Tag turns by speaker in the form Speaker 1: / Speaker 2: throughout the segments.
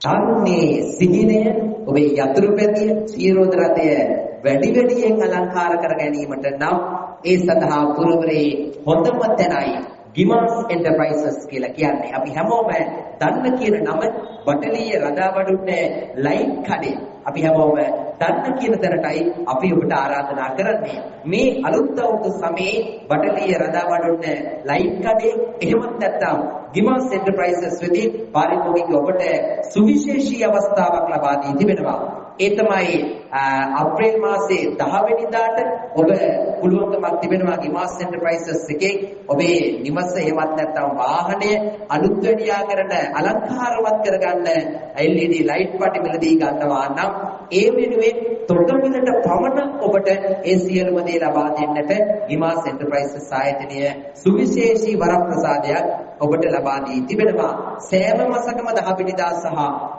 Speaker 1: ආන්නේ සිහිනය ඔබේ යතුරු පැදිය ශීරෝධ රථය වැඩි වැඩියෙන් අලංකාර කර ගැනීමට නම් ඒ සඳහා පුරවරේ හොඳම තැනයි ගිමාස් එන්ටර්ප්‍රයිසස් කියලා කියන්නේ. අපි හැමෝම දන්න කියන නම බටලිය රදාවඩුන්නේ ලයින් කඩේ. අපි හැමෝම දන්න කියන තැනටයි අපි ඔබට ආරාධනා කරන්නේ. මේ අලුත් අවුරුදු සමයේ බටලිය රදාවඩුන්නේ ලයින් කඩේ එහෙමත් නැත්නම් ගිමාස් එන්ටර්ප්‍රයිසස් වෙදී පාරිභෝගික ඔබට සුවිශේෂී අවස්ථාවක් ලබා දී තිබෙනවා. ඒ තමයි අප්‍රේල් මාසයේ 10 වෙනිදාට ඔබ පුළුවන්කමක් තිබෙනවා ගිමාස් එන්ටර්ප්‍රයිසස් එකේ ඔබේ නිවස එහෙමත් නැත්නම් වාහනය අලුත් වැඩියා කරන අලංකාරවත් කරගන්න LED ලයිට් පටි මිලදී ගන්නවා නම් ඒ වෙනුවෙන් තොටමිලට පමණ ඔබට ඒ සියලුම දේ ලබා දෙන්නට ගිමාස් එන්ටර්ප්‍රයිසස් ආයතනය සුවිශේෂී වරප්‍රසාදයක් ඔබට ලබා දී තිබෙනවා. සෑම මාසකම 10 වෙනිදා සහ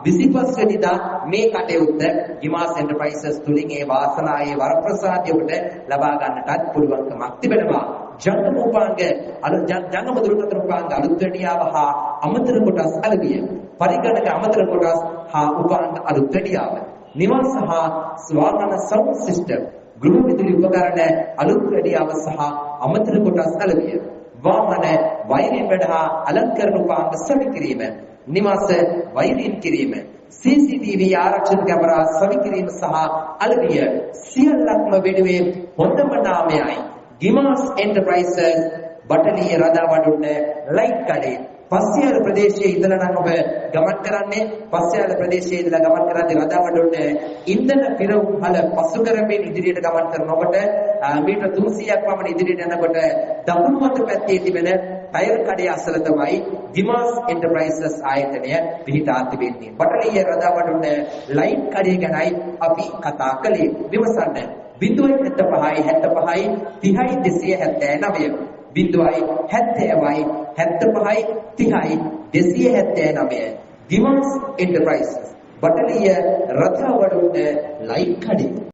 Speaker 1: 25 වෙනිදා මේ කටයුත්ත ගිමාස් එන්ටර්ප්‍රයිසස් තුලින් ඒ වාසනා ඒ වරප්‍රසාදය ඔබට ලබා ගන්නටත් පුළුවන්කමක් තිබෙනවා. ජංගම උපාංග ජංගම දුරකථන උපාංග අලුත් වැඩියාව හා අමතර කොටස් අලවිය පරිගණක අමතර කොටස් හා උපාංග අලුත් වැඩියාව නිවාස හා ස්වාගත සවුන්ඩ් සිස්ටම් ගෘහ විදුලි උපකරණ අලුත් වැඩියාව සහ අමතර කොටස් අලවිය වාහන වෛරින් වැඩ හා අලංකරණ උපාංග සවිකිරීම නිවාස වෛරින් කිරීම CCTV ආරක්ෂිත කැමරා සවිකිරීම සහ අලවිය සියල්ලක්ම වෙනුවෙන් හොඳම නාමයයි ගිමාස් එන්ටර්ප්‍රයිසස් බටලිය රදාවඩුන්නේ ලයිට් කඩේ පස්සියාල ප්‍රදේශයේ ඉඳලා නම් ඔබ ගමන් කරන්නේ පස්සියාල ප්‍රදේශයේ ඉඳලා ගමන් කරද්දී රදාවඩුන්නේ ඉන්ධන පිරවුම් හල පසු කරමින් ඉදිරියට ගමන් කරන ඔබට මීටර 300ක් පමණ ඉදිරියට යනකොට දකුණු අත පැත්තේ තිබෙන ටයර් කඩේ අසල තමයි ගිමාස් එන්ටර්ප්‍රයිසස් ආයතනය පිහිටා තිබෙන්නේ. බටලිය රදාවඩුන්නේ ලයිට් කඩේ ගැනයි අපි කතා කළේ. විමසන්න 0.75 75 30 279 බිඳුවයි 70යි 75යි 30යි 279 ගිමාස් එන්ටර්ප්‍රයිසස් බටලිය රථවඩුන්නේ ලයිට් කඩේ